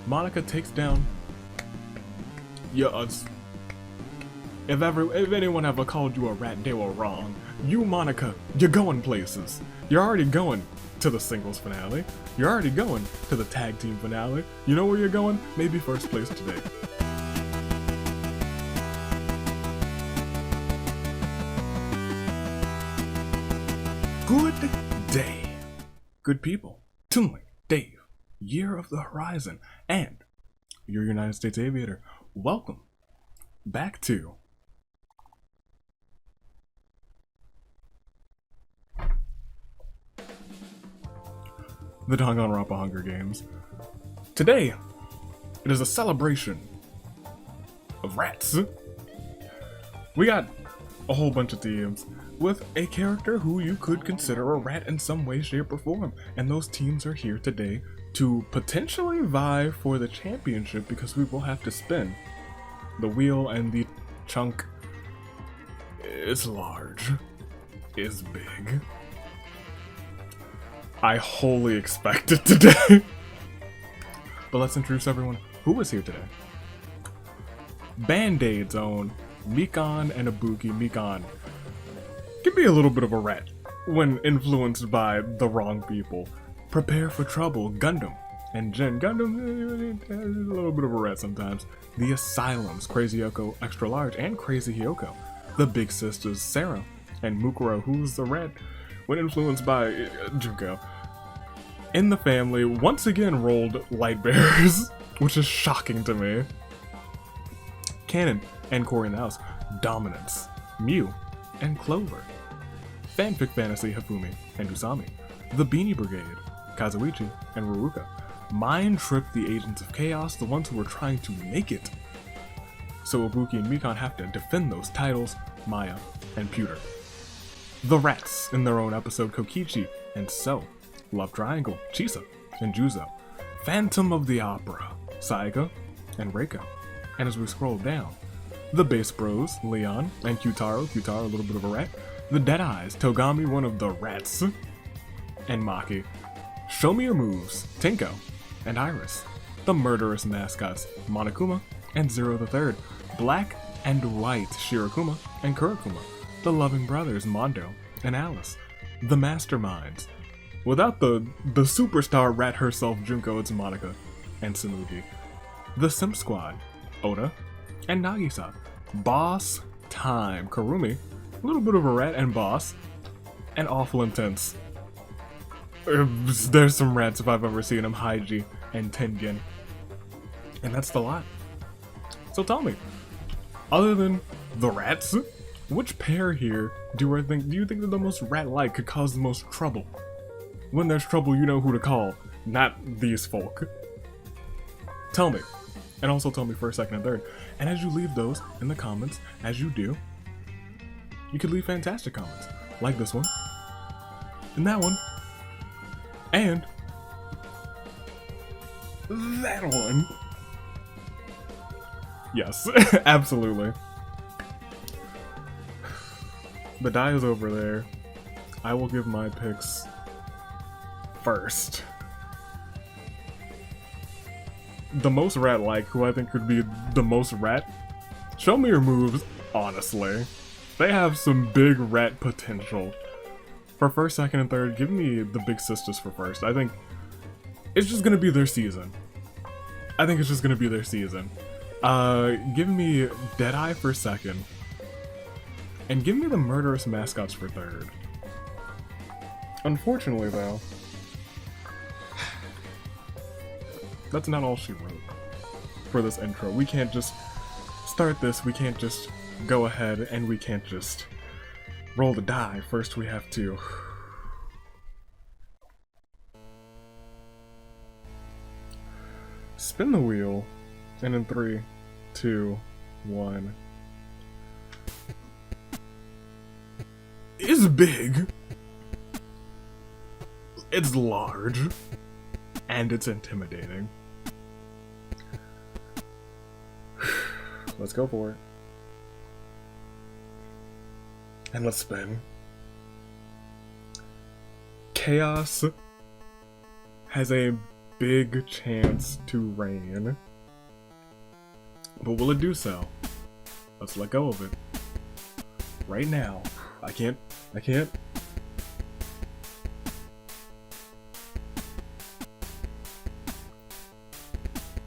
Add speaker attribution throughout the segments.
Speaker 1: Monica takes down Yes. If anyone ever called you a rat, they were wrong. You, Monica, you're going places. You're already going to the singles finale. You're already going to the tag team finale. You know where you're going? Maybe first place today. Good day, good people. Tumblr, Dave, Year of the Horizon, and your United States Aviator. Welcome back to the Danganronpa Hunger Games. Today, it is a celebration of rats. We got a whole bunch of teams with a character who you could consider a rat in some way, shape, or form. And those teams are here today to potentially vie for the championship because we will have to spin the wheel, and the chunk is large, is big. I wholly expect it today. But let's introduce everyone who is here today. Band-Aid's own Mikan and Ibuki. Mikan can be a little bit of a rat when influenced by the wrong people. Prepare for Trouble, Gundam, and Jin. Gundam, a little bit of a rat sometimes. The Asylums, Crazy Yoko Extra Large, and Crazy Hyoko. The Big Sisters, Sarah, and Mukuro, who's the rat when influenced by Junko. In the family, once again rolled Light Bearers, which is shocking to me. Canon and Corey in the House, Dominance, Mew, and Clover. Fanfic Fantasy, Hifumi and Usami. The Beanie Brigade, Kazuichi and Ruruka. Mind Trip, the Agents of Chaos, the ones who were trying to make it. So Ibuki and Mikan have to defend those titles, Maya and Pewter. The Rats, in their own episode, Kokichi and So. Love Triangle, Chisa and Juzo. Phantom of the Opera, Saika and Reiko. And as we scroll down, the Bass Bros, Leon and Kyutaro, a little bit of a rat. The Dead Eyes, Togami, one of the rats, and Maki. Show Me Your Moves, Tinko and Iris. The Murderous Mascots, Monokuma and Zero the Third. Black and White, Shirakuma and Kurakuma. The Loving Brothers, Mondo and Alice. The Masterminds. Without the superstar rat herself, Junko, it's Monica and Samugi. The Simp Squad, Oda and Nagisa. Boss Time, Karumi, a little bit of a rat and boss, and Awful Intense. There's some rats if I've ever seen them, Haiji and Tengen. And that's the lot. So tell me, other than the rats, which pair here do you think they're the most rat-like, could cause the most trouble? When there's trouble, you know who to call, not these folk. Tell me. And also tell me first, second, and third. And as you leave those in the comments, as you do, you could leave fantastic comments. Like this one. And that one. And that one. Yes, absolutely. The die is over there. I will give my picks first. The most rat-like, who I think could be the most rat, Show Me Your Moves, honestly. They have some big rat potential. For first, second, and third, give me the Big Sisters for first. I think it's just gonna be their season. Give me Deadeye for second. And give me the Murderous Mascots for third. Unfortunately, though, that's not all she wrote for this intro. We can't just start this, we can't just go ahead, and we can't just roll the die. First we have to spin the wheel, and in 3, 2, 1. It's big, it's large, and it's intimidating. Let's go for it. And let's spin. Chaos has a big chance to rain. But will it do so? Let's let go of it. Right now. I can't.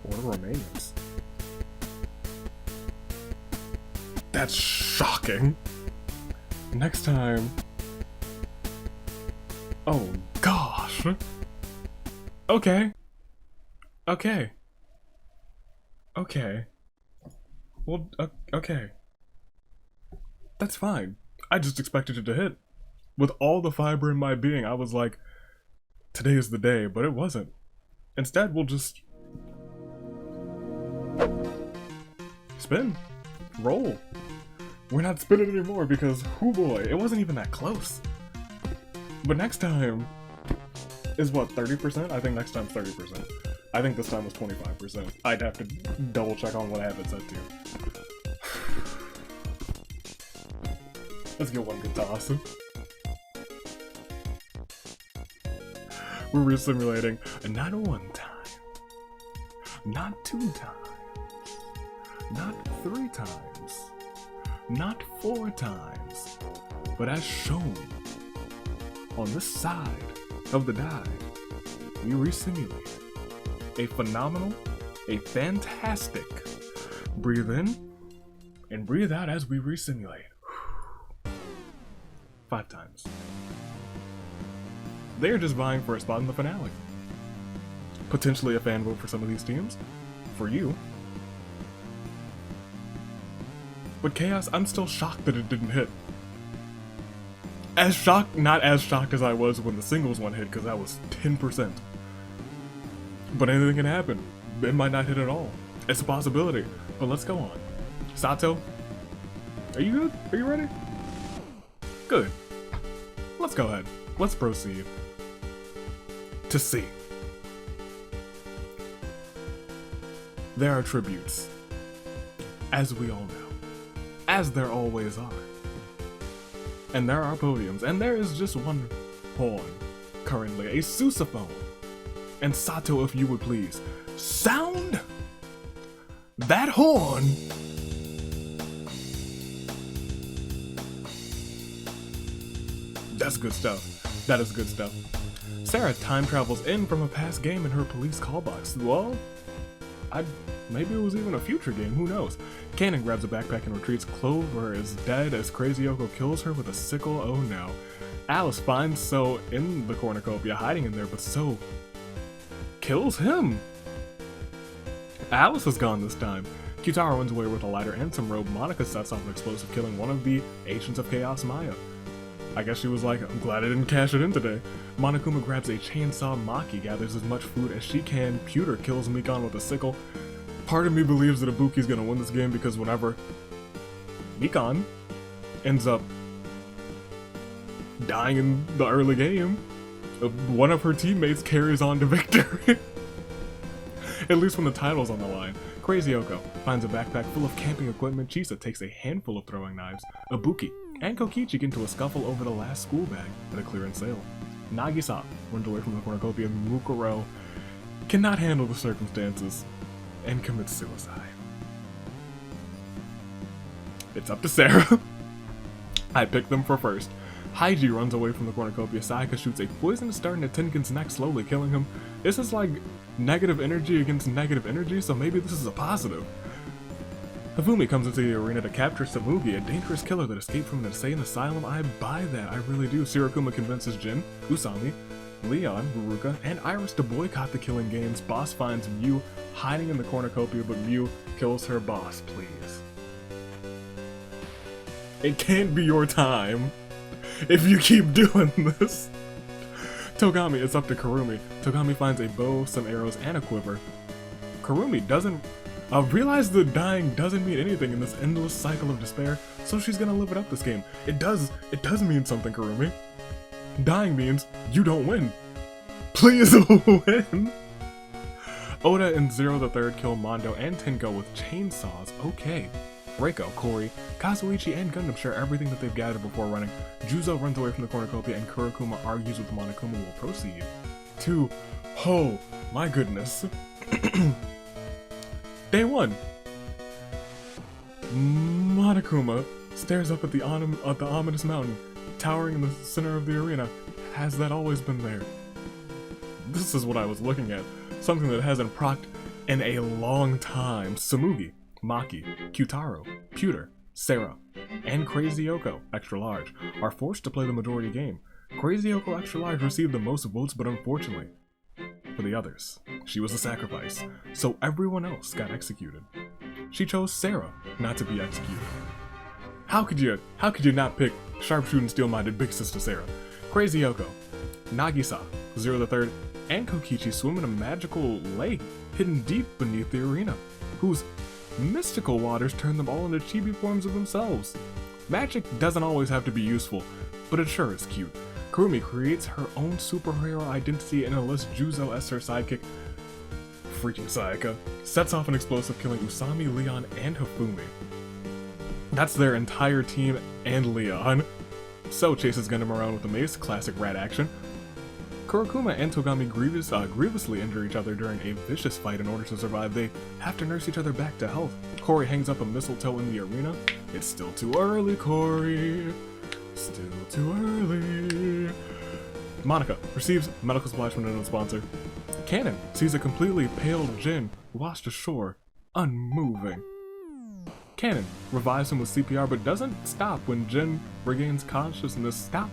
Speaker 1: Order remains. That's shocking. Next time. Oh gosh. Okay. Well, okay. That's fine. I just expected it to hit. With all the fiber in my being, I was like, today is the day, but it wasn't. Instead, we'll just spin. Roll. We're not spinning anymore because, oh boy, it wasn't even that close. But next time is what, 30%? I think next time's 30%. I think this time was 25%. I'd have to double check on what I have it set to. Let's get one good toss. We're resimulating not one time, not 2 times, not 3 times, not 4 times, but as shown on this side of the die, we resimulate a phenomenal, a fantastic breathe in and breathe out as we resimulate. 5 times. They are just vying for a spot in the finale. Potentially a fan vote for some of these teams. For you. But Chaos, I'm still shocked that it didn't hit. Not as shocked as I was when the singles one hit, because that was 10%. But anything can happen. It might not hit at all. It's a possibility. But let's go on. Sato, are you good? Are you ready? Good. Let's go ahead. Let's proceed to see. There are tributes, as we all know, as there always are. And there are podiums, and there is just one horn currently, a sousaphone. And Sato, if you would please, sound that horn. That's good stuff. That is good stuff. Sarah time travels in from a past game in her police call box. Well, maybe it was even a future game, who knows? Cannon grabs a backpack and retreats. Clover is dead as Crazy Yoko kills her with a sickle, oh no. Alice finds So in the cornucopia, hiding in there, but So kills him. Alice is gone this time. Kyutaro runs away with a lighter and some rope. Monica sets off an explosive, killing one of the Agents of Chaos, Maya. I guess she was like, I'm glad I didn't cash it in today. Monokuma grabs a chainsaw. Maki gathers as much food as she can. Pewter kills Mikan with a sickle. Part of me believes that Ibuki's gonna win this game because whenever Mikan ends up dying in the early game, one of her teammates carries on to victory. At least when the title's on the line. Crazy Yoko finds a backpack full of camping equipment. Chisa takes a handful of throwing knives. Ibuki and Kokichi get into a scuffle over the last school bag at a clearance sale. Nagisa runs away from the cornucopia. Mukuro cannot handle the circumstances and commits suicide. It's up to Sarah. I picked them for first. Haiji runs away from the cornucopia. Sayaka shoots a poisonous dart into Tenkin's neck, slowly killing him. This is like negative energy against negative energy, so maybe this is a positive. Hifumi comes into the arena to capture Samugi, a dangerous killer that escaped from an insane asylum. I buy that, I really do. Shirakuma convinces Jin, Usami, Leon, Ruruka, and Iris to boycott the killing games. Boss finds Mew hiding in the cornucopia, but Mew kills her boss, please. It can't be your time if you keep doing this. Togami, it's up to Karumi. Togami finds a bow, some arrows, and a quiver. Karumi doesn't realize that dying doesn't mean anything in this endless cycle of despair, so she's gonna live it up this game. It does mean something, Karumi. Dying means you don't win. Please win. Oda and Zero the Third kill Mondo and Tenko with chainsaws. Okay. Reiko, Kori, Kazuichi, and Gundam share everything that they've gathered before running. Juzo runs away from the cornucopia, and Kurokuma argues with Monokuma. Will proceed to Oh, my goodness. Day 1. Monokuma stares up at the ominous mountain, towering in the center of the arena. Has that always been there? This is what I was looking at. Something that hasn't procced in a long time. Samugi, Maki, Kyutaro, Pewter, Sarah, and Crazy Yoko, extra large, are forced to play the majority game. Crazy Yoko extra large received the most votes, but unfortunately for the others, she was a sacrifice, so everyone else got executed. She chose Sarah not to be executed. How could you not pick sharpshooting, steel-minded big sister Sarah? Crazy Yoko, Nagisa, Zero the Third, and Kokichi swim in a magical lake hidden deep beneath the arena, whose mystical waters turn them all into chibi forms of themselves. Magic doesn't always have to be useful, but it sure is cute. Kurumi creates her own superhero identity and enlists Juzo as her sidekick. Freaking Sayaka sets off an explosive, killing Usami, Leon, and Hifumi. That's their entire team and Leon. So chases Gundam around with a mace, classic rat action. Kurokuma and Togami grievously injure each other during a vicious fight. In order to survive, they have to nurse each other back to health. Corey hangs up a mistletoe in the arena. It's still too early, Corey. Still too early. Monica receives medical supplies from a sponsor. Cannon sees a completely pale Jin washed ashore, unmoving. Cannon revives him with CPR but doesn't stop when Jin regains consciousness. Stop.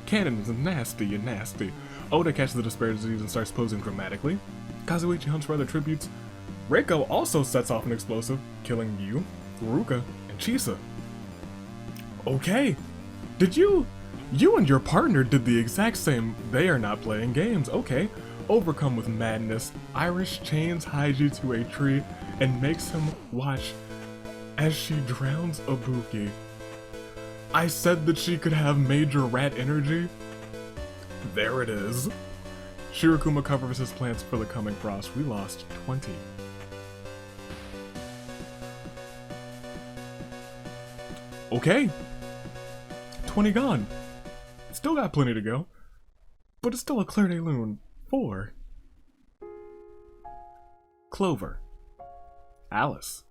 Speaker 1: Cannon is nasty and nasty. Oda catches the disparities and starts posing dramatically. Kazuichi hunts for other tributes. Reiko also sets off an explosive, killing Yu, Ruka, and Chisa. Okay. You and your partner did the exact same. They are not playing games. Okay. Overcome with madness, Irish chains Haiji to a tree and makes him watch as she drowns Ibuki. I said that she could have major rat energy. There it is. Shirokuma covers his plants for the coming frost. We lost 20. Okay. 20 gone. Still got plenty to go. But it's still a Claire de Lune. 4. Clover. Alice.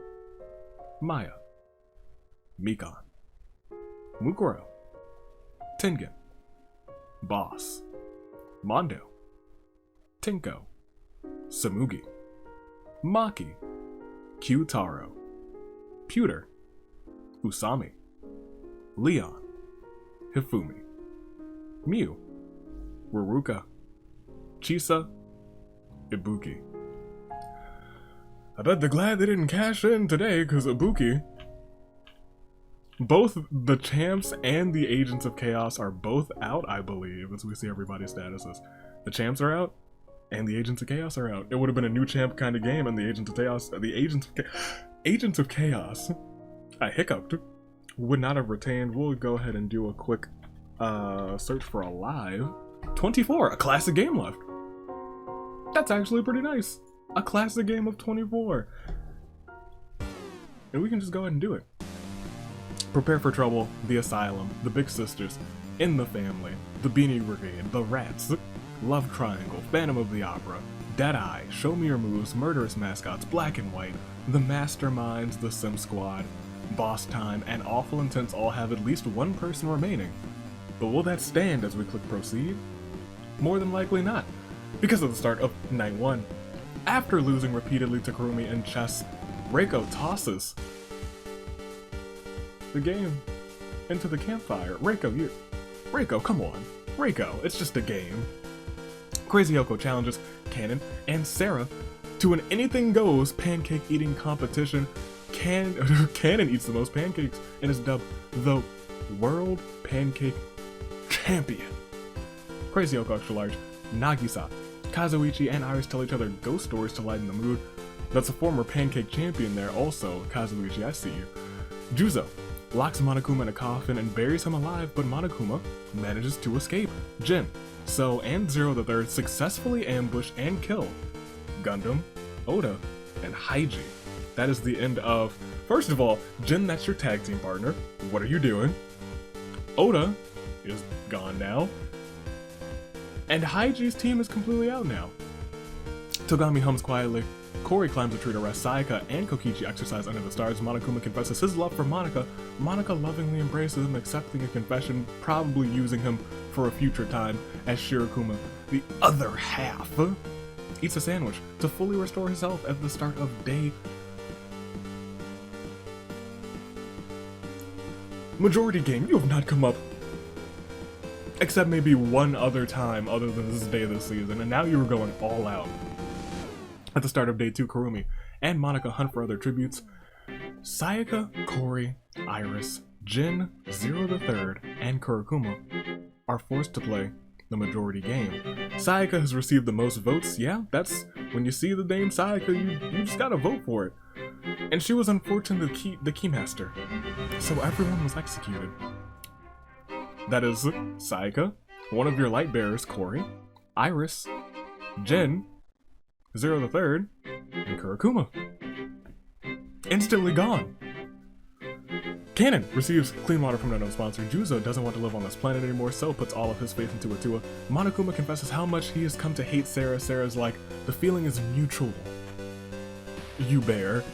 Speaker 1: Maya. Mikan. Mukuro. Tengen. Boss. Mondo. Tinko. Samugi. Maki. Kyutaro. Pewter. Usami. Leon. Hifumi. Mew. Ruruka. Chisa. Ibuki. I bet they're glad they didn't cash in today, because Ibuki, both the champs and the Agents of Chaos are both out, I believe, as we see everybody's statuses. The champs are out, and the Agents of Chaos are out. It would have been a new champ kind of game, and the Agents of Chaos, I hiccuped, would not have retained. We'll go ahead and do a quick search for a live. 24, a classic game left. That's actually pretty nice. A classic game of 24. And we can just go ahead and do it. Prepare for Trouble, The Asylum, The Big Sisters, In the Family, The Beanie Brigade, The Rats, Love Triangle, Phantom of the Opera, Deadeye, Show Me Your Moves, Murderous Mascots, Black and White, The Masterminds, The Sim Squad, Boss Time, and Awful Intents all have at least one person remaining. But will that stand as we click Proceed? More than likely not, because of the start of Night 1. After losing repeatedly to Kurumi in chess, Reiko tosses the game into the campfire. Reiko, come on. Reiko, it's just a game. Crazy Yoko challenges Cannon and Sarah to an anything goes pancake eating competition. Cannon eats the most pancakes and is dubbed the World Pancake Champion. Crazy Yoko extra large, Nagisa, Kazuichi, and Iris tell each other ghost stories to lighten the mood. That's a former pancake champion there also. Kazuichi, I see you. Juzo locks Monokuma in a coffin and buries him alive, but Monokuma manages to escape. Jin, So, and Zero the Third successfully ambush and kill Gundam, Oda, and Haiji. That is the end of... First of all, Jin, that's your tag team partner. What are you doing? Oda is gone now. And Haiji's team is completely out now. Togami hums quietly. Kori climbs a tree to rest. Sayaka and Kokichi exercise under the stars. Monokuma confesses his love for Monika. Monika lovingly embraces him, accepting a confession, probably using him for a future time, as Shirokuma, the other half, eats a sandwich to fully restore his health at the start of day. Majority game, you have not come up. Except maybe one other time other than this day this season, and now you were going all out. At the start of day 2, Kurumi and Monika hunt for other tributes. Sayaka, Kori, Iris, Jin, Zero the Third, and Kurokuma are forced to play the majority game. Sayaka has received the most votes. Yeah, that's when you see the name Sayaka, you just gotta vote for it. And she was unfortunately the keymaster, so everyone was executed. That is Sayaka, one of your light bearers, Kori, Iris, Jin, Zero the Third, and Kurokuma. Instantly gone. Kanon receives clean water from an unknown sponsor. Juzo doesn't want to live on this planet anymore, so puts all of his faith into Atua. Monokuma confesses how much he has come to hate Sarah. Sarah's like, the feeling is mutual. You bear.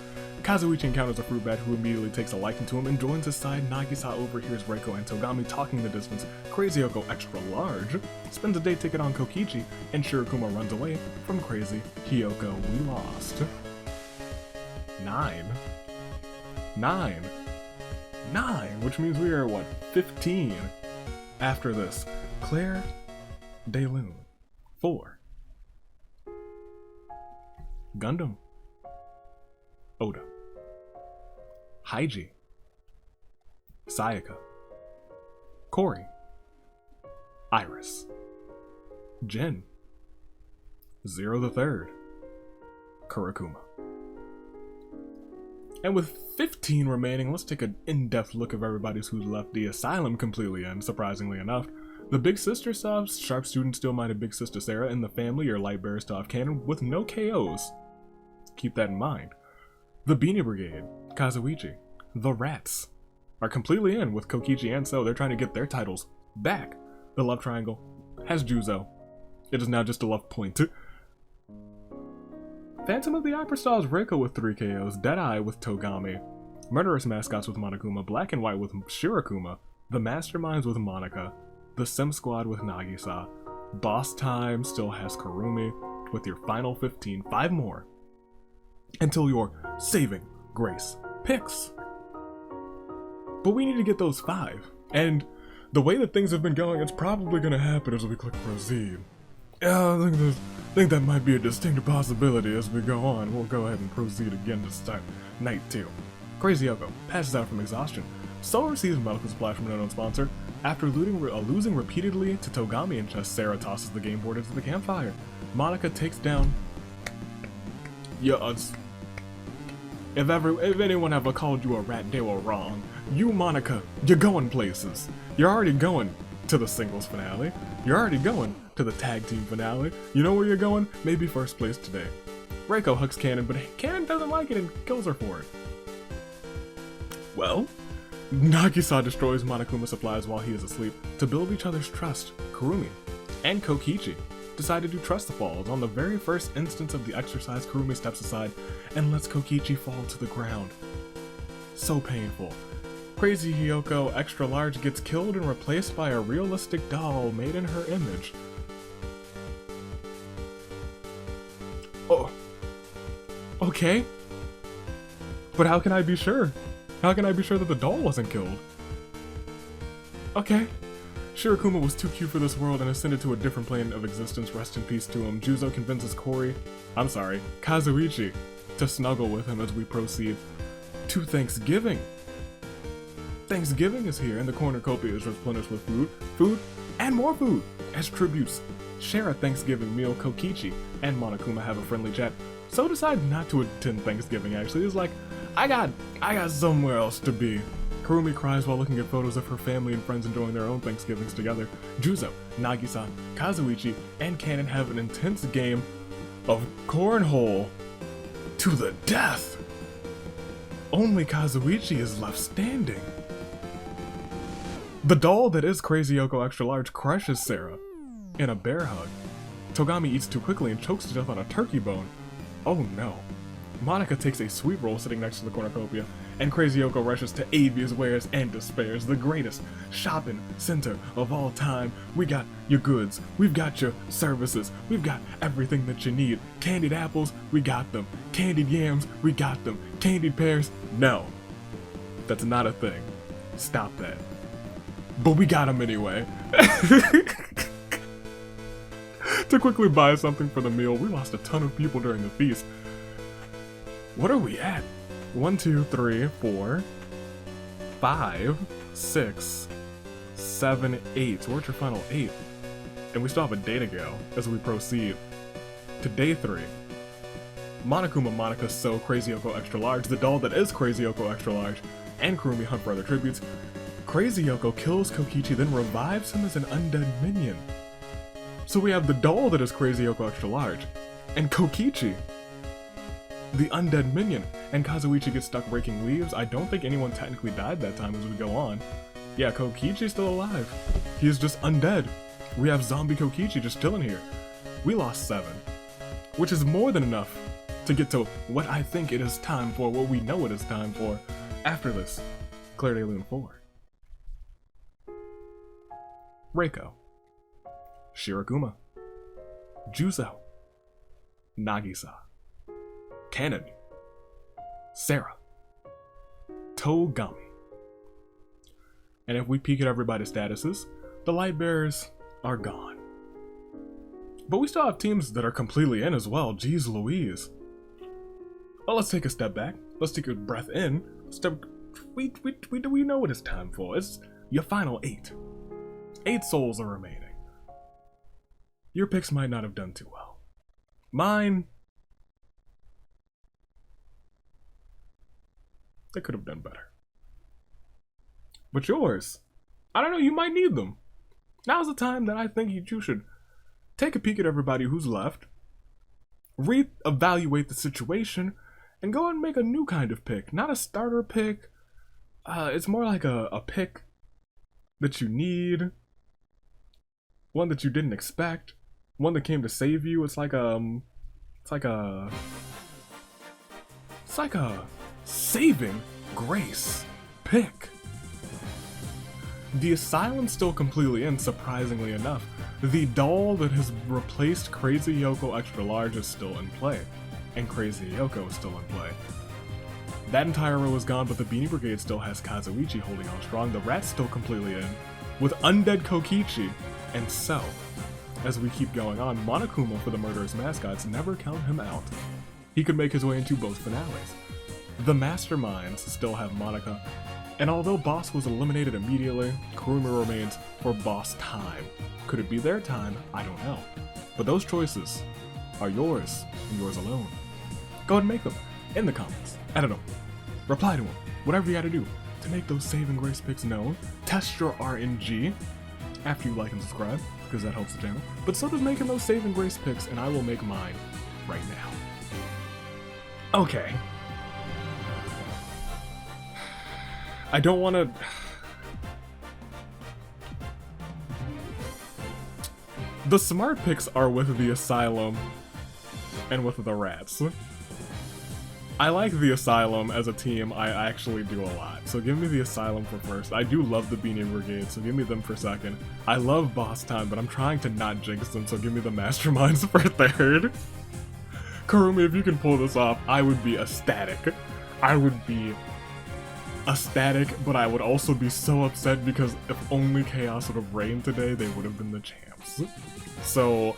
Speaker 1: Kazuichi encounters a fruit bat who immediately takes a liking to him and joins his side. Nagisa overhears Reiko and Togami talking in the distance. Crazy Yoko, extra large, spends a day ticket on Kokichi, and Shirokuma runs away from Crazy Hiyoko. We lost 9, which means we are, what, 15 after this. Claire De Lune, 4. Gundam, Oda, Haiji, Sayaka, Kori, Iris, Jin, Zero the Third, Kurokuma. And with 15 remaining, let's take an in-depth look of everybody's who's left the asylum completely in, surprisingly enough. The Big Sister subs, Sharp Student still-minded Big Sister Sarah, and the family are light bearers to off-canon with no KOs. Keep that in mind. The Beanie Brigade, Kazuichi, the Rats, are completely in with Kokichi and So. They're trying to get their titles back. The Love Triangle has Juzo. It is now just a love point. Phantom of the Opera stars Reiko with 3 KOs, Deadeye with Togami, Murderous Mascots with Monokuma, Black and White with Shirokuma, The Masterminds with Monika, The Sim Squad with Nagisa, Boss Time still has Kurumi with your final 15, 5 more, until your saving grace picks. But we need to get those 5, and the way that things have been going, it's probably going to happen as we click proceed. Yeah, I think that might be a distinct possibility as we go on. We'll go ahead and proceed again to start night 2. Crazy Yoko passes out from exhaustion. So receives medical supply from an unknown sponsor. After losing repeatedly to Togami in chess, Sarah tosses the game board into the campfire. Monika takes down... If anyone ever called you a rat, they were wrong. You, Monika, you're going places. You're already going to the singles finale. You're already going to the tag team finale. You know where you're going? Maybe first place today. Reiko hugs Kanon, but Kanon doesn't like it and kills her for it. Well, Nagisa destroys Monokuma supplies while he is asleep. To build each other's trust, Kurumi and Kokichi decide to do Trust the Falls. On the very first instance of the exercise, Kurumi steps aside and lets Kokichi fall to the ground. So painful. Crazy Hiyoko extra large gets killed and replaced by a realistic doll made in her image. Oh. Okay. But how can I be sure? How can I be sure that the doll wasn't killed? Okay. Shirokuma was too cute for this world and ascended to a different plane of existence. Rest in peace to him. Juzo convinces Kazuichi, to snuggle with him as we proceed to Thanksgiving. Thanksgiving is here, and the cornucopia is replenished with food, and more food. As tributes, share a Thanksgiving meal. Kokichi and Monokuma have a friendly chat. So decide not to attend Thanksgiving, actually. It's like, I got somewhere else to be. Kurumi cries while looking at photos of her family and friends enjoying their own Thanksgivings together. Juzo, Nagisa, Kazuichi, and Kanon have an intense game of cornhole to the death. Only Kazuichi is left standing. The doll that is Crazy Yoko Extra Large crushes Sarah in a bear hug. Togami eats too quickly and chokes to death on a turkey bone. Oh no. Monica takes a sweet roll sitting next to the cornucopia, and Crazy Yoko rushes to Avia's Wares and Despairs, the greatest shopping center of all time. We got your goods, we've got your services, we've got everything that you need. Candied apples, we got them. Candied yams, we got them. Candied pears, no. That's not a thing. Stop that. But we got them anyway. To quickly buy something for the meal, we lost a ton of people during the feast. What are we at? 1, 2, 3, 4, 5, 6, 7, 8. So where's your final 8? And we still have a day to go as we proceed to day 3. Monokuma Monica So Crazy Yoko Extra Large, the doll that is Crazy Yoko Extra Large, and Kurumi hunt for other tributes. Crazy Yoko kills Kokichi, then revives him as an undead minion. So we have the doll that is Crazy Yoko Extra Large, and Kokichi, the undead minion, and Kazuichi gets stuck breaking leaves. I don't think anyone technically died that time as we go on. Yeah, Kokichi's still alive. He is just undead. We have zombie Kokichi just chilling here. We lost 7, which is more than enough to get to what I think it is time for, what we know it is time for, after this. Claire de Lune 4. Reiko. Shirokuma. Juzo. Nagisa. Kanon. Sarah. Togami. And if we peek at everybody's statuses, the light bearers are gone. But we still have teams that are completely in as well. Jeez Louise. Well, let's take a step back. Let's take a breath in. We know what it's time for. It's your final 8. 8 souls are remaining. Your picks might not have done too well. Mine, they could have done better. But yours, I don't know, you might need them. Now's the time that I think you should take a peek at everybody who's left, reevaluate the situation, and go and make a new kind of pick. Not a starter pick. It's more like a pick that you need. One that you didn't expect. One that came to save you. It's like a saving grace pick. The asylum's still completely in, surprisingly enough. The doll that has replaced Crazy Yoko Extra Large is still in play, and Crazy Yoko is still in play. That entire row is gone, but the Beanie Brigade still has Kazuichi holding on strong. The Rat's still completely in, with undead Kokichi, and so, as we keep going on, Monokuma for the murderous mascots, never count him out. He could make his way into both finales. The masterminds still have Monica, and although Boss was eliminated immediately, Kurumi remains for Boss time. Could it be their time? I don't know. But those choices are yours, and yours alone. Go ahead and make them in the comments. I don't know. Reply to them. Whatever you gotta do to make those saving grace picks known. Test your RNG after you like and subscribe, because that helps the channel. But so does making those saving grace picks, and I will make mine right now. Okay. I don't want to... The smart picks are with the Asylum and with the Rats. I like the Asylum as a team, I actually do a lot. So give me the Asylum for first. I do love the Beanie Brigade, so give me them for second. I love Boss Time, but I'm trying to not jinx them, so give me the Masterminds for third. Kurumi, if you can pull this off, I would be ecstatic. I would be ecstatic, but I would also be so upset because if only Chaos would have reigned today, they would have been the champs. So,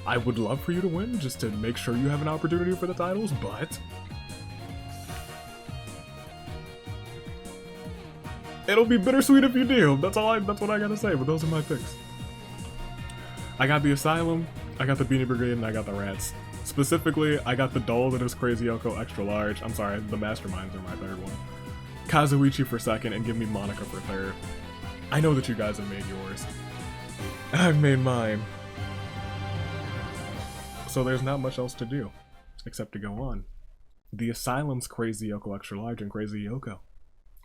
Speaker 1: I would love for you to win, just to make sure you have an opportunity for the titles, but... it'll be bittersweet if you do. That's what I gotta say, but those are my picks. I got the Asylum, I got the Beanie Brigade, and I got the Rats. Specifically, I got the doll that is Crazy Yoko Extra Large. I'm sorry, the Masterminds are my third one. Kazuichi for second, and give me Monica for third. I know that you guys have made yours. I've made mine. So there's not much else to do, except to go on. The Asylum's Crazy Yoko Extra Large and Crazy Yoko.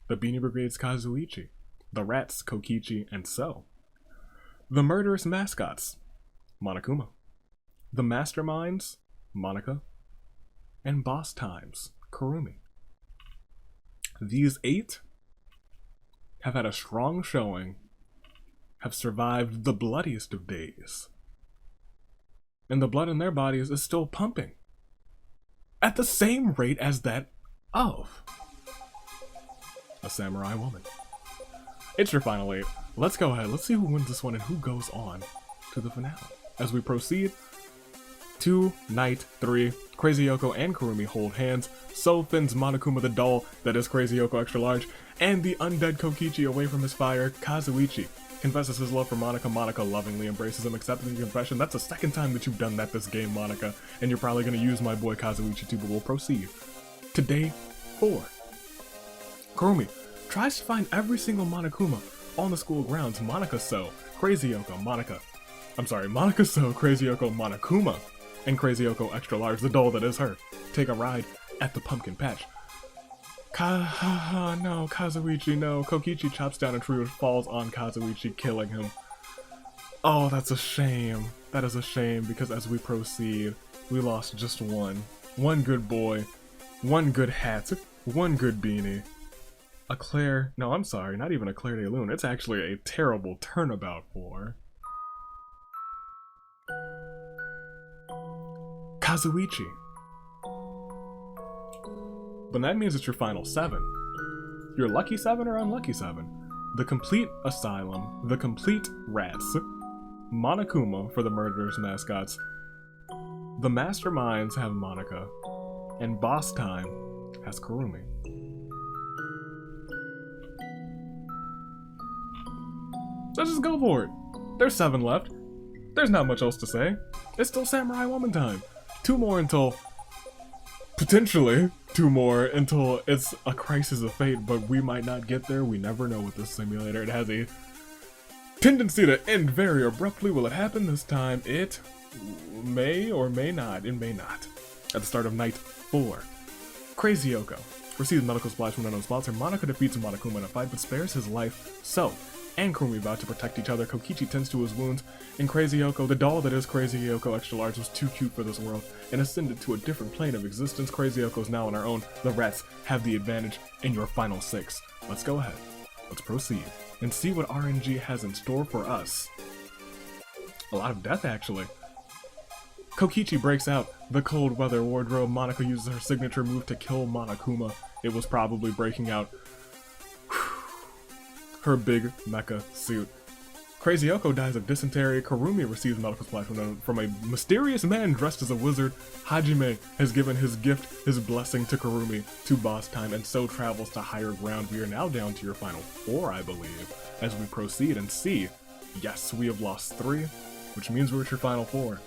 Speaker 1: The Beanie Brigade's Kazuichi. The Rats, Kokichi, and So. The Murderous Mascots. Monokuma. the Masterminds, Monica, and Boss Times, Kurumi. These 8 have had a strong showing, have survived the bloodiest of days, and the blood in their bodies is still pumping at the same rate as that of a samurai woman. It's your final 8. Let's go ahead. Let's see who wins this one and who goes on to the finale. As we proceed to Night 3, Crazy Yoko and Kurumi hold hands. So fins Monokuma the doll that is Crazy Yoko extra large, and the undead Kokichi away from his fire, Kazuichi confesses his love for Monica. Monica lovingly embraces him, accepting the confession. That's the second time that you've done that this game, Monica, and you're probably going to use my boy Kazuichi too, but we'll proceed to Day 4. Kurumi tries to find every single Monokuma on the school grounds. Monica So, Crazy Yoko, Monica So, Crazy Yoko, Monokuma, and Crazy Yoko extra large, the doll that is her, take a ride at the pumpkin patch. No, Kazuichi, no. Kokichi chops down a tree which falls on Kazuichi, killing him. Oh, that's a shame. That is a shame, because as we proceed, we lost just one. One good boy, one good hat, one good beanie. A Claire, no, I'm sorry, not even a Claire de Lune. It's actually a terrible turnabout for Kazuichi. But that means it's your final 7. Your lucky 7 or unlucky 7. The complete asylum, the complete rats, Monokuma for the murderers mascots, the masterminds have Monica, and Boss Time has Kurumi. Let's just go for it. There's 7 left. There's not much else to say. It's still Samurai Woman time. 2 more until... Potentially 2 more until it's a crisis of fate, but we might not get there. We never know with this simulator. It has a tendency to end very abruptly. Will it happen this time? It may or may not. It may not. At the start of Night 4, Crazy Yoko receives medical supplies from an unknown sponsor. Monica defeats Monokuma in a fight but spares his life. So, and Kurumi about to protect each other. Kokichi tends to his wounds, and Crazy Yoko, the doll that is Crazy Yoko extra large, was too cute for this world and ascended to a different plane of existence. Crazy Yoko is now on her own. The rats have the advantage in your final 6. Let's go ahead. Let's proceed and see what RNG has in store for us. A lot of death, actually. Kokichi breaks out the cold weather wardrobe. Monica uses her signature move to kill Monokuma. It was probably breaking out her big mecha suit. Crazy Yoko dies of dysentery. Kurumi receives medical supplies from a mysterious man dressed as a wizard. Hajime has given his gift, his blessing to Kurumi, to Boss Time, and so travels to higher ground. We are now down to your final 4, I believe, as we proceed and see. Yes, we have lost 3, which means we're at your final 4.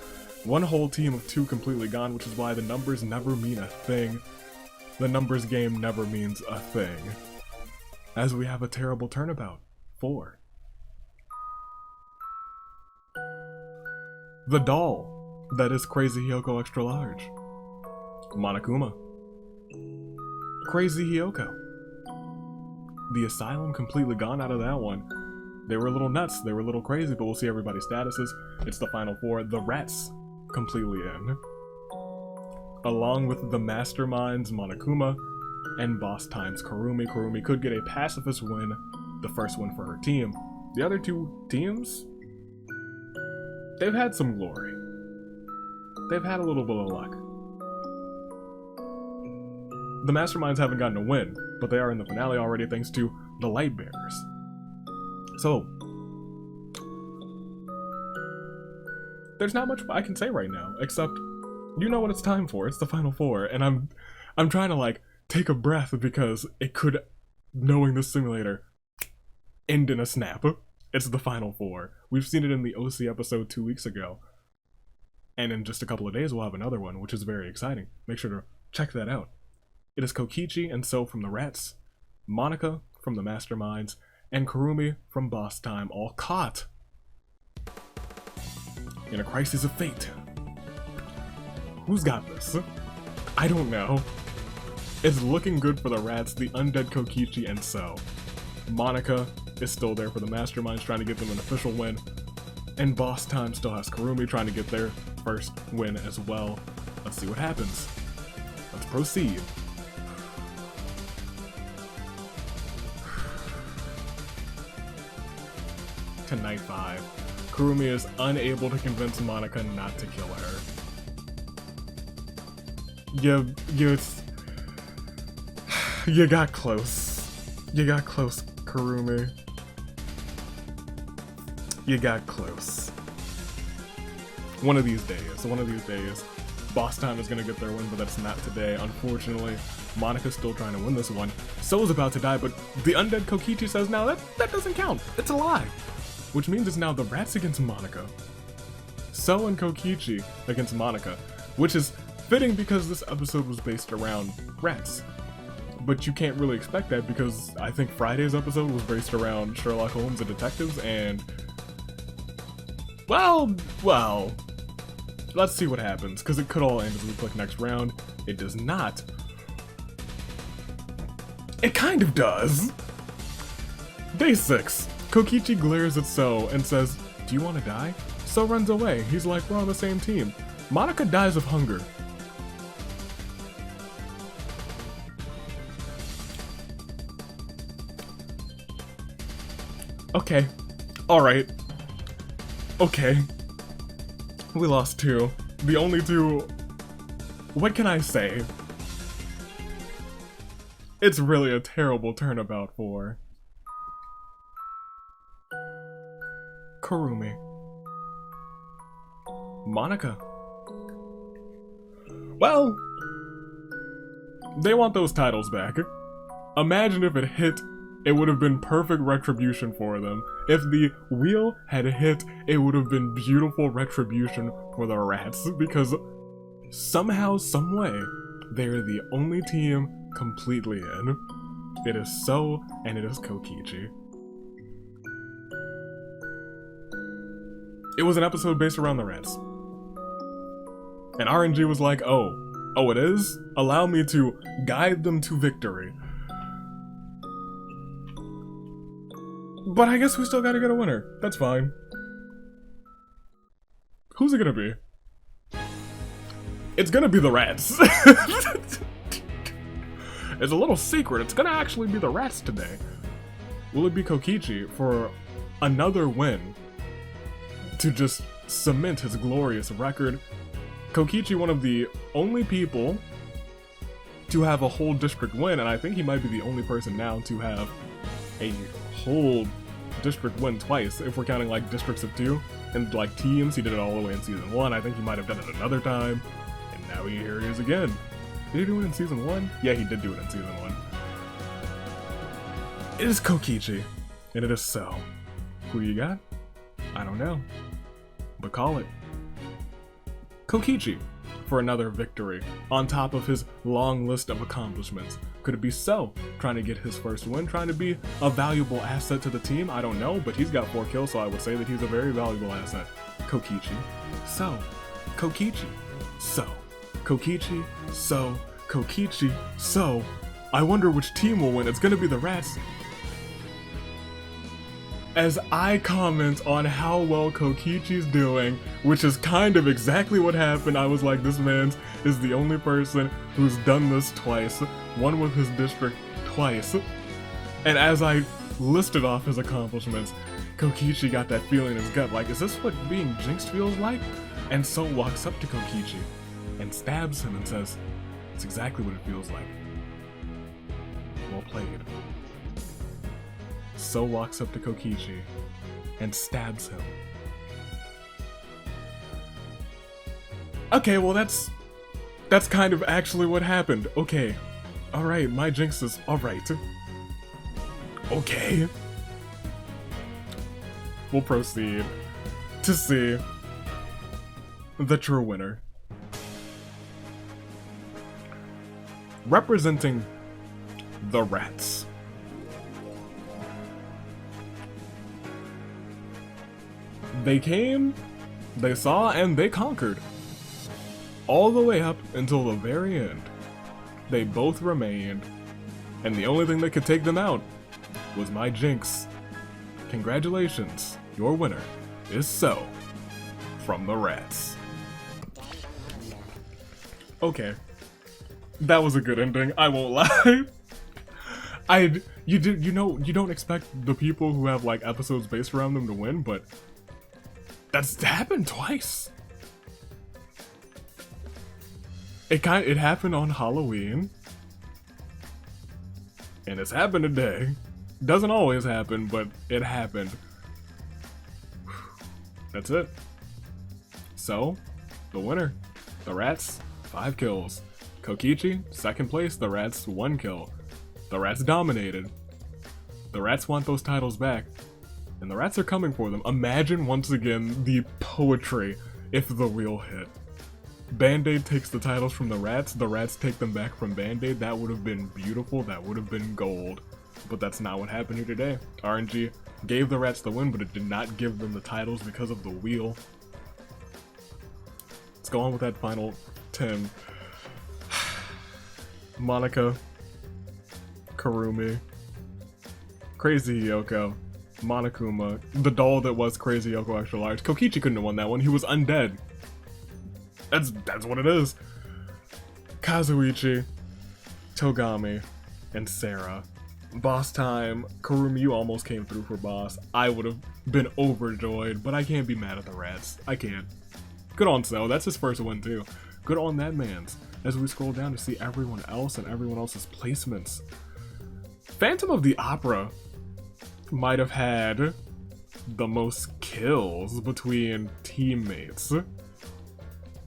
Speaker 1: 1 whole team of 2 completely gone, which is why the numbers never mean a thing. The numbers game never means a thing. As we have a terrible turnabout. 4. The doll that is Crazy Yoko extra large. Monokuma. Crazy Yoko. The asylum completely gone out of that one. They were a little nuts, they were a little crazy, but we'll see everybody's statuses. It's the final 4. The rats completely in. Along with the masterminds, Monokuma, and Boss Times Kurumi. Kurumi could get a pacifist win, the first one for her team. The other 2 teams, they've had some glory. They've had a little bit of luck. The masterminds haven't gotten a win, but they are in the finale already thanks to the light bearers. So, there's not much I can say right now, except you know what it's time for. It's the final 4, and I'm trying to like take a breath because it could, knowing this simulator, end in a snap. It's the final 4. We've seen it in the OC episode 2 weeks ago. And in just a couple of days we'll have another one, which is very exciting. Make sure to check that out. It is Kokichi and So from the Rats, Monica from the Masterminds, and Kurumi from Boss Time, all caught in a crisis of fate. Who's got this? I don't know. It's looking good for the rats, the undead Kokichi, and So. Monica is still there for the Masterminds, trying to get them an official win. And Boss Time still has Kurumi trying to get their first win as well. Let's see what happens. Let's proceed. To night 5. Kurumi is unable to convince Monika not to kill her. You got close. You got close, Kurumi. You got close. One of these days, Boss Time is gonna get their win, but that's not today. Unfortunately, Monika's still trying to win this one. So's about to die, but the undead Kokichi says, "No, that doesn't count. It's a lie." Which means it's now the rats against Monika. So and Kokichi against Monika, which is fitting because this episode was based around rats. But you can't really expect that because I think Friday's episode was based around Sherlock Holmes and detectives, and well, let's see what happens, because it could all end as we click next round. It does not. It kind of does. Day 6. Kokichi glares at So and says, "Do you want to die?" So runs away. He's like, "We're on the same team." Monika dies of hunger. Okay. Alright. Okay. We lost 2. The only 2... What can I say? It's really a terrible turnabout for Kurumi. Monika. Well, they want those titles back. Imagine if it hit, it would have been perfect retribution for them. If the wheel had hit, it would have been beautiful retribution for the rats, because somehow, someway, they're the only team completely in. It is So and it is Kokichi. It was an episode based around the rats. And RNG was like, oh it is? Allow me to guide them to victory. But I guess we still gotta get a winner. That's fine. Who's it gonna be? It's gonna be the rats. It's a little secret. It's gonna actually be the rats today. Will it be Kokichi for another win to just cement his glorious record? Kokichi, one of the only people to have a whole district win, and I think he might be the only person now to have a whole district win twice, if we're counting like districts of 2 and like teams. He did it all the way in season 1. I think he might have done it another time, and now here he is again. Did he do it in season 1? Yeah, he did do it in season 1. It is Kokichi, and it is So. Who you got? I don't know, but call it. Kokichi for another victory on top of his long list of accomplishments. Could it be So trying to get his first win, trying to be a valuable asset to the team? I don't know, but he's got 4 kills, so I would say that he's a very valuable asset. Kokichi, So, Kokichi, So, Kokichi, So, Kokichi, So. I wonder which team will win. It's gonna be the rats. As I comment on how well Kokichi's doing, which is kind of exactly what happened, I was like, this man is the only person who's done this twice, won with his district twice. And as I listed off his accomplishments, Kokichi got that feeling in his gut, like, is this what being jinxed feels like? And So walks up to Kokichi and stabs him and says, it's exactly what it feels like. Well played. So walks up to Kokichi and stabs him. Okay, well that's kind of actually what happened. Okay. Alright, my jinx is alright. Okay. We'll proceed to see the true winner. Representing the rats. They came, they saw, and they conquered. All the way up until the very end. They both remained, and the only thing that could take them out was my jinx. Congratulations, your winner is So from the rats. Okay. That was a good ending, I won't lie. You don't expect the people who have like episodes based around them to win, but that's happened twice. It happened on Halloween, and it's happened today. Doesn't always happen, but it happened. That's it. So, the winner, the Rats, 5 kills. Kokichi, second place, the Rats, 1 kill. The Rats dominated. The Rats want those titles back, and the Rats are coming for them. Imagine once again the poetry if the wheel hit. Band-Aid takes the titles from the Rats take them back from Band-Aid. That would have been beautiful, that would have been gold. But that's not what happened here today. RNG gave the Rats the win, but it did not give them the titles because of the wheel. Let's go on with that final 10. Monica, Kurumi, Crazy Yoko, Monokuma, the doll that was Crazy Yoko extra large. Kokichi couldn't have won that one, he was undead. That's what it is. Kazuichi, Togami, and Sarah. Boss time. Kurumi, you almost came through for boss. I would have been overjoyed, but I can't be mad at the Rats. I can't. Good on So, that's his first win too. Good on that man's. As we scroll down to see everyone else and everyone else's placements. Phantom of the Opera might have had the most kills between teammates.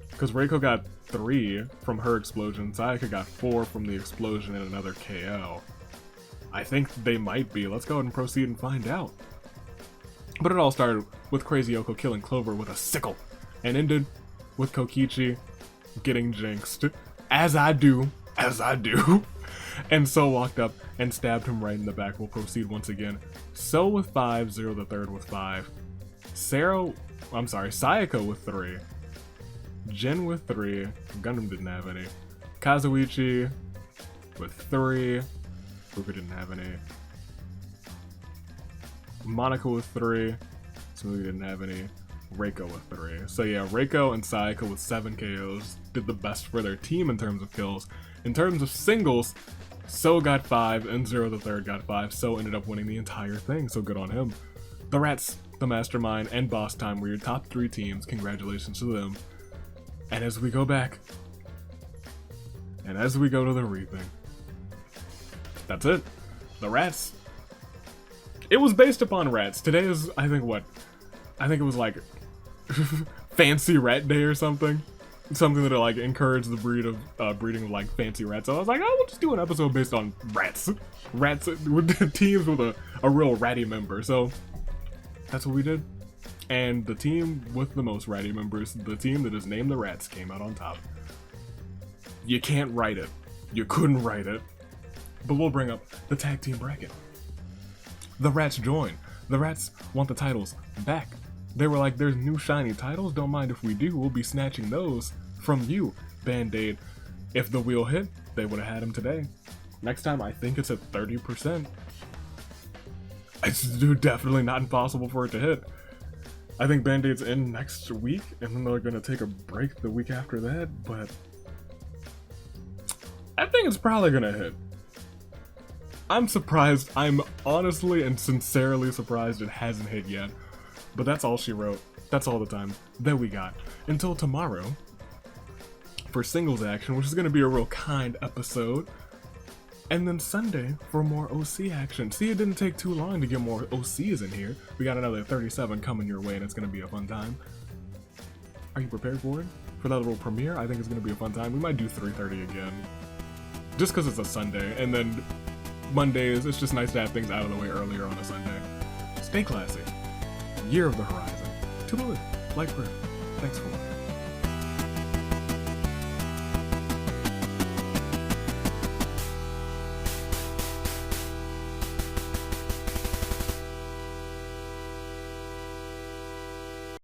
Speaker 1: Because Reiko got 3 from her explosion, Sayaka got 4 from the explosion and another KO. I think they might be. Let's go ahead and proceed and find out. But it all started with Crazy Yoko killing Clover with a sickle, and ended with Kokichi getting jinxed. As I do. And So walked up and stabbed him right in the back. We'll proceed once again. So with 5, Zero the Third with 5. Sayaka with 3. Jin with 3. Gundam didn't have any. Kazuichi with 3. Ruka didn't have any. Monica with 3. Smoothie didn't have any. Reiko with 3. So yeah, Reiko and Sayaka with 7 KOs did the best for their team in terms of kills. In terms of singles, So got 5 and Zero the Third got 5. So ended up winning the entire thing, so good on him. The Rats, the Mastermind, and Boss Time were your top 3 teams. Congratulations to them. And as we go back, and as we go to the reaping, that's it. The Rats. It was based upon Rats. Today is, I think it was like Fancy Rat Day or something. Something that like encouraged the breeding of like fancy rats. So I was like, oh, we'll just do an episode based on rats. Rats with teams with a real ratty member. So that's what we did. And the team with the most ratty members, the team that is named the Rats, came out on top. You can't write it. You couldn't write it. But we'll bring up the tag team bracket. The Rats join. The Rats want the titles back. They were like, there's new shiny titles, don't mind if we do, we'll be snatching those from you, Band-Aid. If the wheel hit, they would have had them today. Next time, I think it's at 30%. It's definitely not impossible for it to hit. I think Band-Aid's in next week, and then they're gonna take a break the week after that, but I think it's probably gonna hit. I'm surprised, I'm honestly and sincerely surprised it hasn't hit yet. But that's all she wrote. That's all the time that we got. Until tomorrow for singles action, which is going to be a real kind episode. And then Sunday for more OC action. See, it didn't take too long to get more OCs in here. We got another 37 coming your way, and it's going to be a fun time. Are you prepared for it? For that little premiere? I think it's going to be a fun time. We might do 3:30 again. Just because it's a Sunday. And then Mondays, it's just nice to have things out of the way earlier on a Sunday. Stay classy. Year of the Horizon. To the live. Like, thanks for watching.